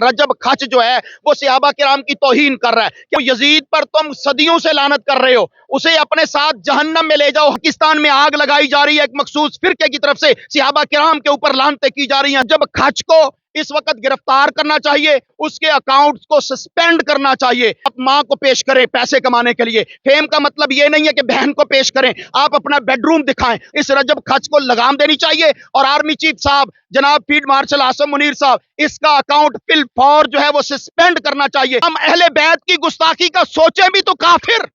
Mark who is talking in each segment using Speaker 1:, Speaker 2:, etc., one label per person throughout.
Speaker 1: रजब खच जो है वो सहाबा किराम की तौहीन कर रहा है कि यजीद पर तुम सदियों से लानत कर रहे हो, उसे अपने साथ जहन्नम में ले जाओ। पाकिस्तान में आग लगाई जा रही है, एक मखसूस फिरके की तरफ से सहाबा किराम के ऊपर लानतें की जा रही हैं। जब खच को इस वक्त गिरफ्तार करना चाहिए, उसके अकाउंट्स को सस्पेंड करना चाहिए। आप मां को पेश करें पैसे कमाने के लिए, फेम का मतलब ये नहीं है कि बहन को पेश करें, आप अपना बेडरूम दिखाएं। इस रजब खच को लगाम देनी चाहिए और आर्मी चीफ साहब जनाब फील्ड मार्शल आसम मुनीर साहब, इसका अकाउंट फिल फौर जो है वो सस्पेंड करना चाहिए। हम अहले बैत की गुस्ताखी का सोचें भी तो काफिर,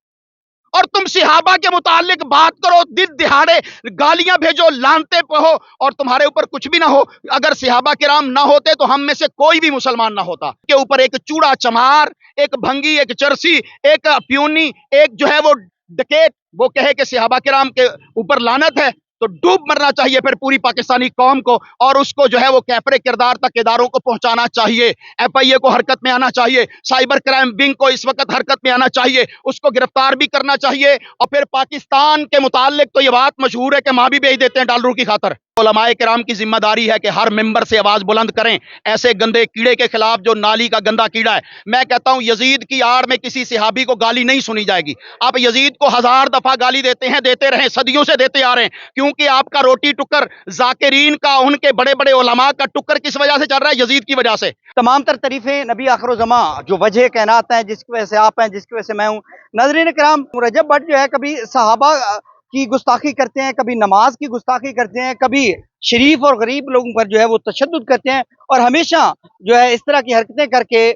Speaker 1: और तुम सहाबा के मुतालिक बात करो, दिन दिहाड़े गालियां भेजो, लानते हो, और तुम्हारे ऊपर कुछ भी ना हो। अगर सहाबा किराम ना होते तो हम में से कोई भी मुसलमान ना होता। के ऊपर एक चूड़ा चमार, एक भंगी, एक चरसी, एक प्यूनी, एक जो है वो डकैत, वो कहे कि सहाबा किराम के ऊपर लानत है, तो डूब मरना चाहिए फिर पूरी पाकिस्तानी कौम को, और उसको जो है वो कैफरे किरदार तक इदारों को पहुंचाना चाहिए। FIA को हरकत में आना चाहिए, साइबर क्राइम विंग को इस वक्त हरकत में आना चाहिए, उसको गिरफ्तार भी करना चाहिए। और फिर पाकिस्तान के मुतालिक तो ये बात मशहूर है कि मां भी बेच देते हैं डॉलरों की खातर। उलमाए किराम की जिम्मेदारी है कि हर मेंबर से आवाज बुलंद करें ऐसे गंदे कीड़े के खिलाफ जो नाली का गंदा कीड़ा है। मैं कहता हूं यजीद की आड़ में किसी सहाबी को गाली नहीं सुनी जाएगी। आप यजीद को 1000 दफा गाली देते हैं, देते रहे, सदियों से देते आ रहे हैं, क्योंकि आपका रोटी टुक्कर जाकिरीन का, उनके बड़े बड़े उलमा का टुक्कर किस वजह से चल रहा है? यजीद की वजह से।
Speaker 2: तमाम तर तारीफें नबी आखिर-ओ-ज़मां, जो वजह कायनात हैं, जिसकी वजह से आप हैं, जिसकी वजह से मैं हूँ। नाज़रीन किराम, रजब भट्ट जो है कभी सहाबा की गुस्ताखी करते हैं, कभी नमाज की गुस्ताखी करते हैं, कभी शरीफ और गरीब लोगों पर जो है वो तशद्दुद करते हैं, और हमेशा जो है इस तरह की हरकतें करके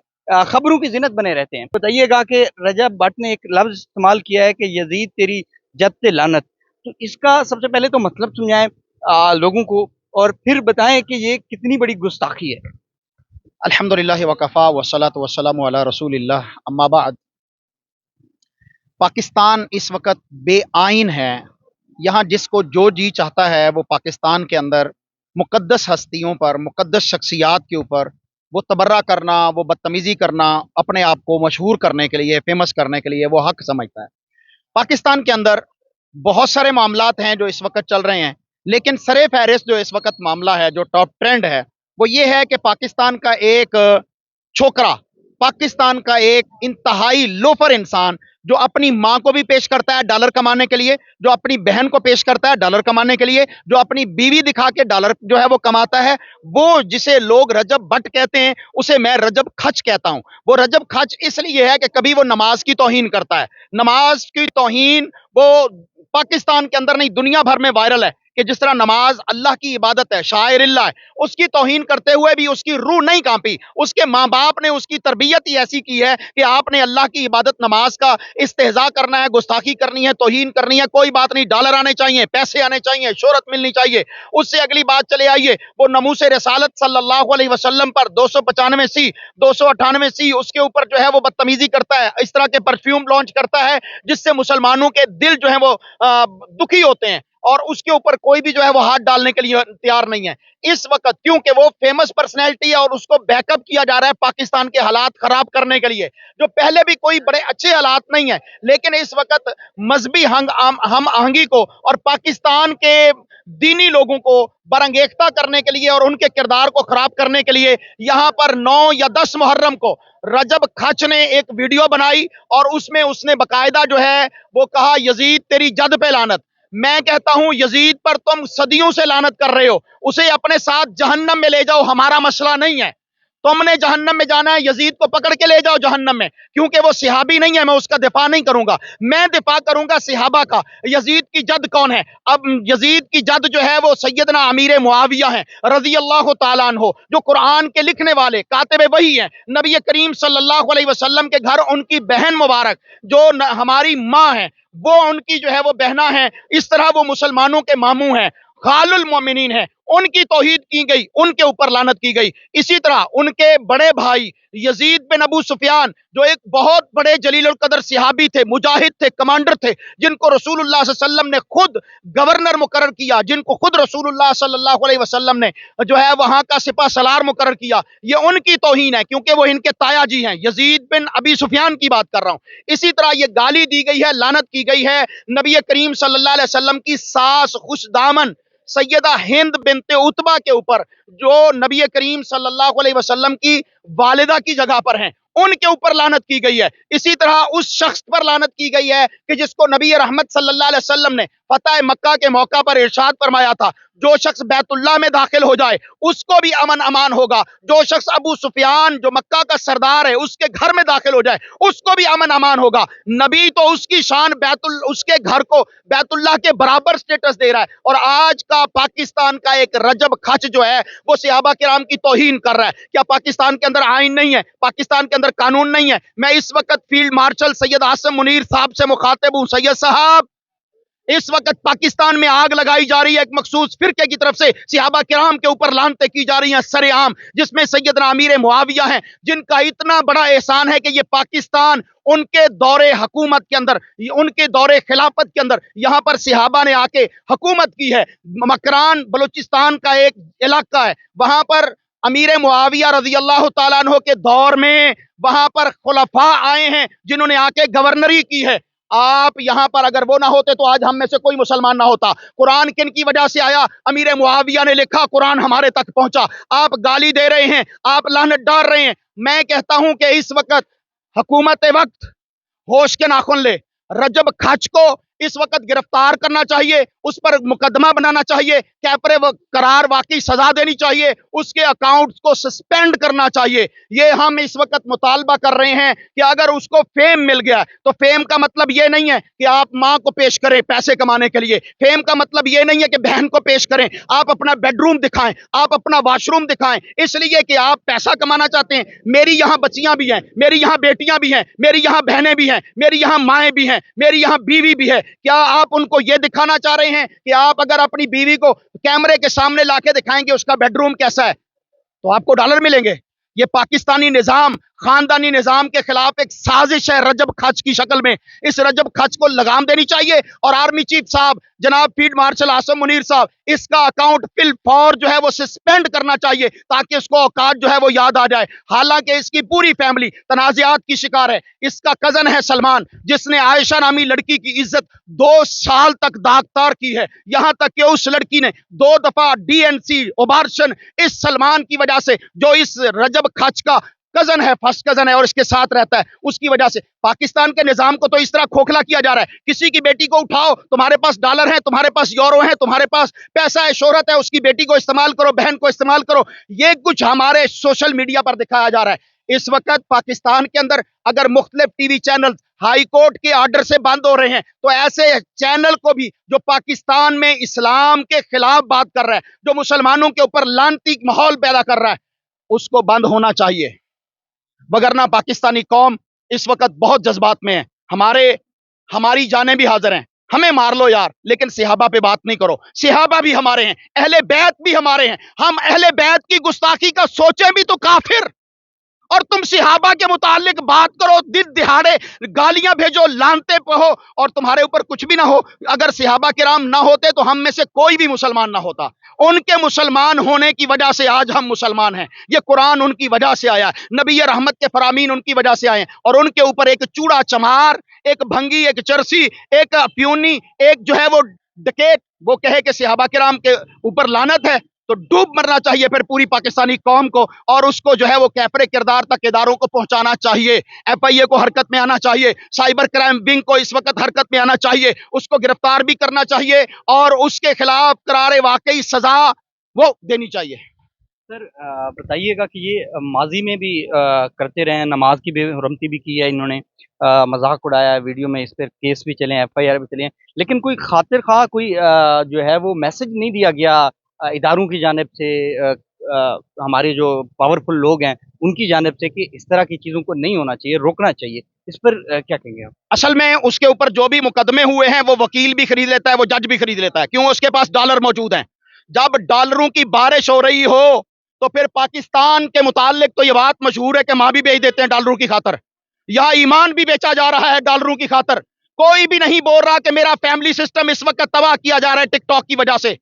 Speaker 2: खबरों की ज़िन्नत बने रहते हैं। बताइएगा कि रजब भट्ट ने एक लफ्ज़ इस्तेमाल किया है कि यजीद तेरी जद से लानत, तो इसका सबसे पहले तो मतलब समझाएं लोगों को, और फिर बताएं कि ये कितनी बड़ी गुस्ताखी है।
Speaker 1: अल्हम्दुलिल्लाह वकफ़ा वस्सलातु वस्सलामु अला रसूलिल्लाह, अम्मा बाद। पाकिस्तान इस वक्त बेआइन है। यहाँ जिसको जो जी चाहता है वो पाकिस्तान के अंदर मुक़द्दस हस्तियों पर, मुक़द्दस शख्सियात के ऊपर वो तबर्रा करना, वो बदतमीज़ी करना, अपने आप को मशहूर करने के लिए, फेमस करने के लिए वो हक समझता है। पाकिस्तान के अंदर बहुत सारे मामलात हैं जो इस वक्त चल रहे हैं, लेकिन सरे फहरिस्त जो इस वक्त मामला है, जो टॉप ट्रेंड है, वो ये है कि पाकिस्तान का एक छोकरा, पाकिस्तान का एक इंतहाई लोफर इंसान, जो अपनी मां को भी पेश करता है डॉलर कमाने के लिए, जो अपनी बहन को पेश करता है डॉलर कमाने के लिए, जो अपनी बीवी दिखा के डॉलर जो है वो कमाता है, वो जिसे लोग रजब भट्ट कहते हैं, उसे मैं रजब खच कहता हूं। वो रजब खच इसलिए है कि कभी वो नमाज की तौहीन करता है। नमाज की तौहीन वो पाकिस्तान के अंदर नहीं, दुनिया भर में वायरल है कि जिस तरह नमाज अल्लाह की इबादत है, शायरिल्लाह है, उसकी तौहीन करते हुए भी उसकी रूह नहीं कांपी। उसके माँ बाप ने उसकी तरबियत ही ऐसी की है कि आपने अल्लाह की इबादत नमाज का इस्तेहजा करना है, गुस्ताखी करनी है, तौहीन करनी है, कोई बात नहीं, डॉलर आने चाहिए, पैसे आने चाहिए, शोहरत मिलनी चाहिए। उससे अगली बात चले आइए, वो नमूस रसालत सल्लल्लाहु अलैहि वसल्लम पर 295C 298C उसके ऊपर जो है वो बदतमीजी करता है, इस तरह के परफ्यूम लॉन्च करता है जिससे मुसलमानों के दिल जो है वो दुखी होते हैं, और उसके ऊपर कोई भी जो है वो हाथ डालने के लिए तैयार नहीं है इस वक्त, क्योंकि वो फेमस पर्सनैलिटी है और उसको बैकअप किया जा रहा है पाकिस्तान के हालात खराब करने के लिए, जो पहले भी कोई बड़े अच्छे हालात नहीं है। लेकिन इस वक्त मजहबी हम आहंगी को और पाकिस्तान के दीनी लोगों को बरंगेख्ता करने के लिए और उनके किरदार को खराब करने के लिए यहां पर 9 या 10 मुहर्रम को रजब खच ने एक वीडियो बनाई, और उसमें उसने बकायदा जो है वो कहा यजीद तेरी जद पे लानत। मैं कहता हूं यजीद पर तुम सदियों से लानत कर रहे हो, उसे अपने साथ जहन्नम में ले जाओ, हमारा मसला नहीं है। तुमने जहन्नम में जाना है, यजीद को पकड़ के ले जाओ जहन्नम में, क्योंकि वो सहाबी नहीं है। मैं उसका दिफा नहीं करूंगा, मैं दिफा करूंगा सहाबा का। यजीद की जद कौन है? अब यजीद की जद जो है वो सैयदना अमीर मुआविया है रजी अल्लाह ताला अन्हो, जो कुरान के लिखने वाले कातिब वही हैं। नबी करीम सल्लल्लाहु अलैहि वसल्लम के घर उनकी बहन मुबारक जो हमारी माँ है, वो उनकी जो है वो बहना है, इस तरह वो मुसलमानों के मामू हैं, खालुल मोमिनीन है, उनकी तौहीद की गई, उनके ऊपर लानत की गई। इसी तरह उनके बड़े भाई यजीद बिन अबू सुफियान, जो एक बहुत बड़े जलीलुल कदर सहाबी थे, मुजाहिद थे, कमांडर थे, जिनको रसूलुल्लाह सल्लल्लाहु अलैहि वसल्लम ने खुद गवर्नर मुकर्रर किया, जिनको खुद रसूलुल्लाह सल्लल्लाहु अलैहि वसल्लम ने जो है वहां का सिपा सलार मुकर्रर किया, ये उनकी तौहीन है, क्योंकि वो इनके ताया जी हैं। यजीद बिन अबी सुफियान की बात कर रहा हूं। इसी तरह ये गाली दी गई है, लानत की गई है नबी करीम सल्लल्लाहु अलैहि वसल्लम की सास खुशदामन सैयदा हिंद बिनते उतबा के ऊपर, जो नबी करीम सल्लल्लाहु अलैहि वसल्लम की वालिदा की जगह पर हैं, उनके ऊपर लानत की गई है। इसी तरह उस शख्स पर लानत की गई है कि जिसको नबी रहमत सल्लल्लाहु अलैहि वसल्लम ने फतह मक्का के मौका पर इरशाद फरमाया था, जो शख्स बैतुल्लाह में दाखिल हो जाए उसको भी अमन अमान होगा, जो शख्स अबू सुफियान जो मक्का का सरदार है उसके घर में दाखिल हो जाए उसको भी अमन अमान होगा। नबी तो उसकी शान उसके घर को बैतुल्लाह के बराबर स्टेटस दे रहा है, और आज का पाकिस्तान का एक रजब खच जो है वो सहाबा किराम की तौहीन कर रहा है। क्या पाकिस्तान के अंदर आइन नहीं है? पाकिस्तान के अंदर कानून नहीं है? मैं इस वक्त फील्ड मार्शल सैयद आसिम मुनीर साहब से मुखातिब हूं। सैयद साहब, इस वक्त पाकिस्तान में आग लगाई जा रही है, एक मखसूस फिरके की तरफ से सहाबा किराम के ऊपर लानतें की जा रही हैं सरेआम, जिसमें सैयदना अमीर मुआविया हैं, जिनका इतना बड़ा एहसान है कि ये पाकिस्तान उनके दौरे हुकूमत के अंदर, उनके दौरे खिलाफत के अंदर यहां पर सहाबा ने आके हुकूमत की है। मकरान बलूचिस्तान का एक इलाका है, वहां पर अमीर मुआविया रजी अल्लाह तआला अन्हु के दौर में वहां पर खुलफा आए हैं जिन्होंने आके गवर्नरी की है। आप यहां पर अगर वो ना होते तो आज हम में से कोई मुसलमान ना होता। कुरान किन की वजह से आया? अमीर मुआविया ने लिखा, कुरान हमारे तक पहुंचा। आप गाली दे रहे हैं, आप लानत डाल रहे हैं। मैं कहता हूं कि इस वक्त हुकूमत वक्त होश के नाखुन ले, रजब खच को इस वक्त गिरफ्तार करना चाहिए, उस पर मुकदमा बनाना चाहिए, कैफरे करार वाकई सजा देनी चाहिए, उसके अकाउंट्स को सस्पेंड करना चाहिए। ये हम इस वक्त मुतालबा कर रहे हैं कि अगर उसको फेम मिल गया तो फेम का मतलब ये नहीं है कि आप माँ को पेश करें पैसे कमाने के लिए, फेम का मतलब ये नहीं है कि बहन को पेश करें, आप अपना बेडरूम दिखाएं, आप अपना वॉशरूम दिखाएं, इसलिए कि आप पैसा कमाना चाहते हैं। मेरी यहाँ बच्चियां भी हैं, मेरी यहाँ बेटियां भी हैं, मेरी यहाँ बहनें भी हैं, मेरी यहाँ माएँ भी हैं, मेरी यहाँ बीवी भी है। क्या आप उनको ये दिखाना चाह रहे हैं कि आप अगर अपनी बीवी को कैमरे के सामने लाके दिखाएंगे उसका बेडरूम कैसा है तो आपको डॉलर मिलेंगे? ये पाकिस्तानी निजाम, खानदानी निजाम के खिलाफ एक साजिश है रजब खच की शक्ल में। इस रजब खच को लगाम देनी चाहिए, और आर्मी चीफ साहब जनाब फील्ड मार्शल आसिम मुनीर साहब, इसका अकाउंट फिल फौर जो है वो सस्पेंड करना चाहिए ताकि उसको औकात जो है वो याद आ जाए। हालांकि इसकी पूरी फैमिली तनाज़ात की शिकार है। इसका कजन है सलमान, जिसने आयशा नामी लड़की की इज्जत 2 साल तक दागदार की है, यहां तक कि उस लड़की ने 2 दफा डीएनसी ओबार्शन इस सलमान की वजह से, जो इस रजब खच का कजन है, फर्स्ट कजन है और इसके साथ रहता है, उसकी वजह से पाकिस्तान के निजाम को तो इस तरह खोखला किया जा रहा है। किसी की बेटी को उठाओ, तुम्हारे पास डॉलर है, तुम्हारे पास यूरो है, तुम्हारे पास पैसा है, शोहरत है, उसकी बेटी को इस्तेमाल करो, बहन को इस्तेमाल करो। ये कुछ हमारे सोशल मीडिया पर दिखाया जा रहा है। इस वक्त पाकिस्तान के अंदर अगर मुख्तलिफ टीवी चैनल हाई कोर्ट के ऑर्डर से बंद हो रहे हैं तो ऐसे चैनल को भी जो पाकिस्तान में इस्लाम के खिलाफ बात कर रहा है, जो मुसलमानों के ऊपर लानती माहौल पैदा कर रहा है, उसको बंद होना चाहिए, वगरना पाकिस्तानी कौम इस वक्त बहुत जज्बात में है। हमारी जानें भी हाजिर हैं, हमें मार लो यार, लेकिन सहाबा पे बात नहीं करो। सहाबा भी हमारे हैं, अहले बैत भी हमारे हैं, हम अहले बैत की गुस्ताखी का सोचें भी तो काफिर, और तुम सहाबा के मुतालिक बात करो, दिन दिहाड़े गालियां भेजो, लानते हो, और तुम्हारे ऊपर कुछ भी ना हो। अगर सहाबा किराम ना होते तो हम में से कोई भी मुसलमान ना होता। उनके मुसलमान होने की वजह से आज हम मुसलमान हैं। ये कुरान उनकी वजह से आया, नबी रहमत के फरामीन उनकी वजह से आए, और उनके ऊपर एक चूड़ा चमार, एक भंगी, एक चरसी, एक प्यूनी, एक जो है वो डकैत, वो कहे कि सहाबा किराम के ऊपर लानत है, तो डूब मरना चाहिए फिर पूरी पाकिस्तानी कौम को, और उसको जो है वो कैफरे किरदार तक इदारों को पहुंचाना चाहिए। एफआईए को हरकत में आना चाहिए, साइबर क्राइम विंग को इस वक्त हरकत में आना चाहिए, उसको गिरफ्तार भी करना चाहिए और उसके खिलाफ करारे वाकई सजा वो देनी चाहिए।
Speaker 2: सर बताइएगा कि ये माजी में भी करते रहे हैं, नमाज की बेहुरमती भी की है इन्होंने, मजाक उड़ाया, वीडियो में इस पर केस भी चले हैं, एफआईआर भी चले हैं, लेकिन कोई खातिर खा कोई जो है वो मैसेज नहीं दिया गया इदारों की जानिब से, हमारे जो पावरफुल लोग हैं उनकी जानिब से, कि इस तरह की चीज़ों को नहीं होना चाहिए, रोकना चाहिए। इस पर क्या कहेंगे आप?
Speaker 1: असल में उसके ऊपर जो भी मुकदमे हुए हैं वो वकील भी खरीद लेता है, वो जज भी खरीद लेता है। क्यों? उसके पास डॉलर मौजूद हैं। जब डॉलरों की बारिश हो रही हो तो फिर पाकिस्तान के मुतालिक तो ये बात मशहूर है कि माँ भी बेच देते हैं डॉलरों की खातर, यहाँ ईमान भी बेचा जा रहा है डॉलरों की खातर। कोई भी नहीं बोल रहा कि मेरा फैमिली सिस्टम इस वक्त तबाह किया जा रहा है टिकटॉक की वजह से।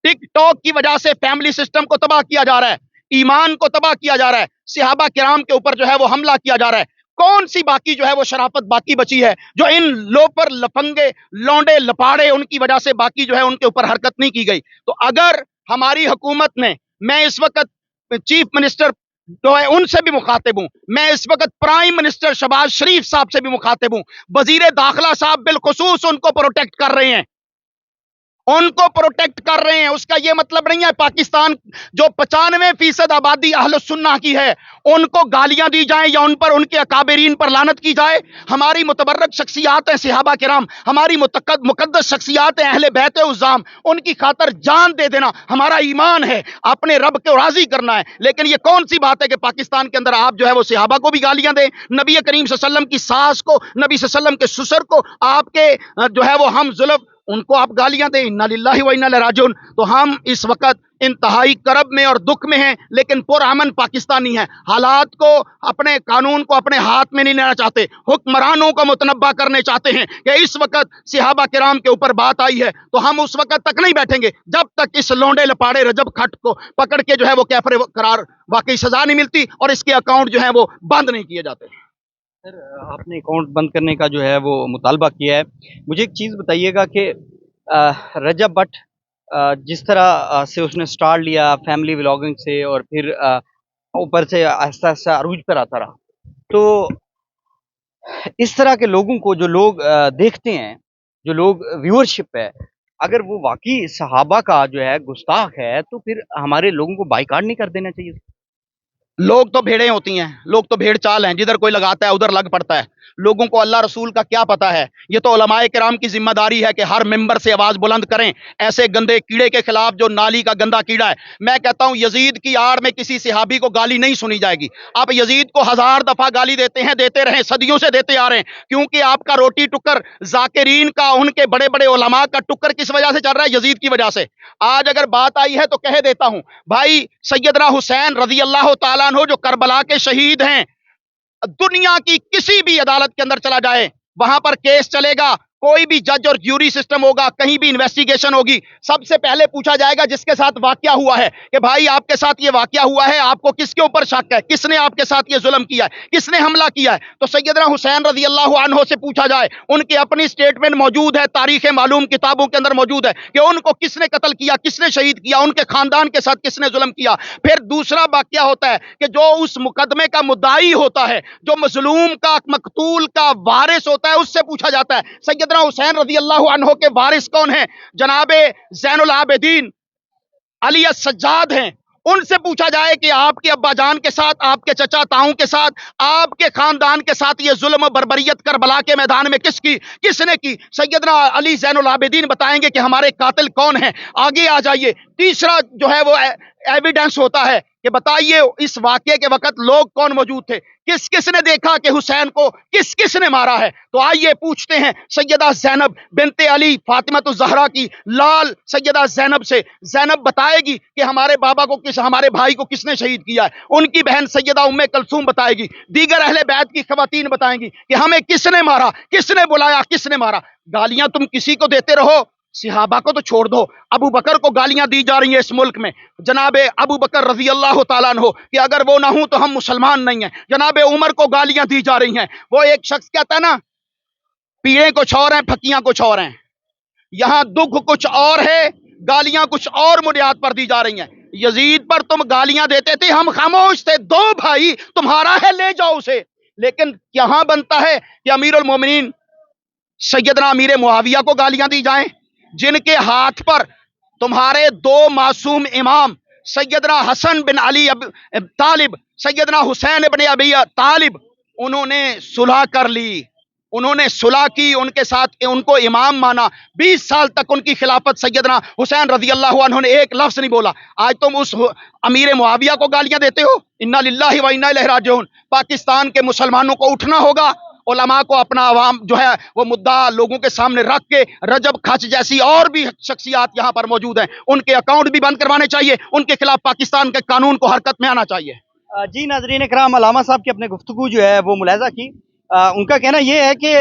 Speaker 1: टिकटॉक की वजह से फैमिली सिस्टम को तबाह किया जा रहा है, ईमान को तबाह किया जा रहा है, सहाबा किराम के ऊपर जो है वो हमला किया जा रहा है। कौन सी बाकी जो है वो शराफत बाकी बची है जो इन लोपर लफंगे लौंडे लपाड़े उनकी वजह से बाकी जो है उनके ऊपर हरकत नहीं की गई। तो अगर हमारी हुकूमत ने, मैं इस वक्त चीफ मिनिस्टर जो है उनसे भी मुखातिब हूं, मैं इस वक्त प्राइम मिनिस्टर शहबाज शरीफ साहब से भी मुखातिब हूं, वजीर दाखिला साहब बिलखुसूस उनको प्रोटेक्ट कर रहे हैं, उनको प्रोटेक्ट कर रहे हैं। उसका यह मतलब नहीं है पाकिस्तान जो 95% आबादी अहल सुन्ना की है उनको गालियां दी जाएं या उन पर उनके अकाबरीन पर लानत की जाए। हमारी मुतबर्रक शख्सियात हैं सहाबा किराम, हमारी मुकद्दस शख्सियात हैं अहले बैत उज़्ज़ाम, उनकी खातर जान दे देना हमारा ईमान है, अपने रब को राजी करना है। लेकिन ये कौन सी बात है कि पाकिस्तान के अंदर आप जो है वो सहाबा को भी गालियां दें, नबी करीम सल्लल्लाहु अलैहि वसल्लम की सास को, नबी सल्लल्लाहु अलैहि वसल्लम के ससुर को, आपके जो है वो हम जुल्फ उनको आप गालियां दें। इन्ना लिल्लाहि व इन्ना इलैहि राजिऊन। तो हम इस वक्त इंतहाई करब में और दुख में हैं, लेकिन पुरअमन पाकिस्तानी हैं। हालात को, अपने कानून को अपने हाथ में नहीं लेना चाहते, हुक्मरानों को मुतनब्बा करने चाहते हैं कि इस वक्त सहाबा किराम के ऊपर बात आई है तो हम उस वक्त तक नहीं बैठेंगे जब तक इस लौंडे लपाड़े रजब खट को पकड़ के जो है वो कैफर करार वाकई सजा नहीं मिलती और इसके अकाउंट जो है वो बंद नहीं किए जाते।
Speaker 2: सर, आपने अकाउंट बंद करने का जो है वो मुतालबा किया है। मुझे एक चीज़ बताइएगा कि रजब भट्ट जिस तरह से उसने स्टार्ट लिया फैमिली व्लॉगिंग से और फिर ऊपर से आहिस्ता आहिस्ता अरूज पर आता रहा, तो इस तरह के लोगों को जो लोग देखते हैं, जो लोग व्यूअरशिप है, अगर वो वाकई सहाबा का जो है गुस्ताख है तो फिर हमारे लोगों को बाइकाट नहीं कर देना चाहिए।
Speaker 1: लोग तो भेड़ें होती हैं, लोग तो भेड़ चाल हैं, जिधर कोई लगाता है उधर लग पड़ता है। लोगों को अल्लाह रसूल का क्या पता है? ये तो उलमाए किराम की जिम्मेदारी है कि हर मेंबर से आवाज बुलंद करें ऐसे गंदे कीड़े के खिलाफ जो नाली का गंदा कीड़ा है। मैं कहता हूं यजीद की आड़ में किसी सहाबी को गाली नहीं सुनी जाएगी। आप यजीद को 1000 दफा गाली देते हैं, देते रहे, सदियों से देते आ रहे हैं, क्योंकि आपका रोटी टुक्कर जाकिरीन का, उनके बड़े बड़े उलमा का टुक्कर किस वजह से चल रहा है? यजीद की वजह से। आज अगर बात आई है तो कह देता हूं भाई, सैयदना हुसैन रजी अल्लाह तआला अन्हु जो करबला के शहीद हैं, दुनिया की किसी भी अदालत के अंदर चला जाए वहां पर केस चलेगा, कोई भी जज और ज्यूरी सिस्टम होगा, कहीं भी इन्वेस्टिगेशन होगी, सबसे पहले पूछा जाएगा जिसके साथ वाकया हुआ है कि भाई आपके साथ ये वाकया हुआ है, आपको किसके ऊपर शक है, किसने आपके साथ ये जुल्म किया है, किसने हमला किया है। तो सैयदना हुसैन रजी अल्लाह अन्हु से पूछा जाए, उनकी अपनी स्टेटमेंट मौजूद है, तारीख मालूम किताबों के अंदर मौजूद है कि उनको किसने कत्ल किया, किसने शहीद किया, उनके खानदान के साथ किसने जुल्म किया। फिर दूसरा वाकया होता है कि जो उस मुकदमे का मुद्दाई होता है, जो मजलूम का, मकतूल का वारिस होता है, उससे पूछा जाता है। सैयदना हुसैन रजी अल्लाह अन्हु के वारिस कौन है? जनाबे ज़ैनुल आबिदीन अली सज्जाद हैं। उनसे पूछा जाए कि आपके अब्बा जान के साथ, आपके चचा ताऊ के साथ, आपके खानदान के साथ ये जुल्म बर्बरियत करबला के मैदान में किसकी, किसने की? सैयदना अली ज़ैनुल आबिदीन बताएंगे कि हमारे कातिल कौन है। आगे आ जाइए, तीसरा जो है वो एविडेंस होता है कि बताइए इस वाकये के वक्त लोग कौन मौजूद थे, किस किस ने देखा कि हुसैन को किस किस ने मारा है। तो आइए पूछते हैं सैयदा ज़ैनब बिनते अली फातिमा ज़हरा की लाल सैयदा ज़ैनब से। ज़ैनब बताएगी कि हमारे बाबा को किस, हमारे भाई को किसने शहीद किया है। उनकी बहन सैयदा उम्मे कलसूम बताएगी, दीगर अहले बैत की खवातीन बताएंगी कि हमें किसने मारा, किसने बुलाया, किसने मारा। गालियां तुम किसी को देते रहो, सहाबा को तो छोड़ दो। अबू बकर को गालियां दी जा रही हैं इस मुल्क में, जनाबे अबू बकर रजी अल्लाह तआला अन्हु कि अगर वो ना हो तो हम मुसलमान नहीं हैं। जनाबे उमर को गालियां दी जा रही हैं। वो एक शख्स कहता है ना, पीड़े कुछ और हैं, फकियां कुछ और हैं। यहां दुख कुछ और है, गालियां कुछ और बुनियाद पर दी जा रही हैं। यजीद पर तुम गालियां देते थे, हम खामोश थे, दो भाई तुम्हारा है, ले जाओ उसे। लेकिन यहां बनता है कि अमीरुल मोमिनीन सैयदना अमीर मुआविया को गालियां दी जाएं, जिनके हाथ पर तुम्हारे दो मासूम इमाम सैयदना हसन बिन अली तालिब, सैयदना हुसैन बिन अबी तालिब, उन्होंने सुलह कर ली, उन्होंने सुलह की, उनके साथ उनको इमाम माना। 20 साल तक उनकी खिलाफत सैयदना हुसैन रजी अल्लाह अन्हु ने एक लफ्ज नहीं बोला। आज तुम उस अमीर मुआविया को गालियां देते हो। इन्ना लिल्लाहि व इन्ना इलैहि राजिऊन। पाकिस्तान के मुसलमानों को उठना होगा, उलमा को अपना अवाम जो है वो मुद्दा लोगों के सामने रख के, रजब खच जैसी और भी शख्सियात यहाँ पर मौजूद हैं, उनके अकाउंट भी बंद करवाने चाहिए, उनके खिलाफ पाकिस्तान के कानून को हरकत में आना चाहिए।
Speaker 2: जी नाज़रीन इकराम, अल्लामा साहब की अपने गुफ्तगू जो है वो मुलाहिज़ा की। उनका कहना ये है कि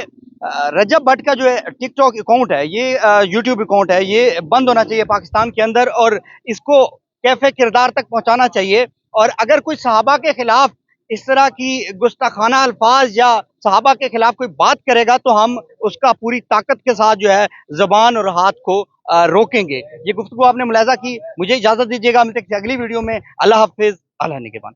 Speaker 2: रजब भट्ट का जो है टिकटॉक अकाउंट है, ये यूट्यूब अकाउंट है, ये बंद होना चाहिए पाकिस्तान के अंदर और इसको कैफे किरदार तक पहुँचाना चाहिए। और अगर कोई सहाबा के खिलाफ اس طرح کی گستاخانہ الفاظ یا صحابہ کے خلاف کوئی بات کرے گا تو ہم اس کا پوری طاقت کے ساتھ جو ہے زبان اور ہاتھ کو روکیں گے. یہ گفتگو آپ نے ملاحظہ کی. مجھے اجازت دیجیے گا، ہم تک اگلی ویڈیو میں. اللہ حافظ. اللہ نگہبان.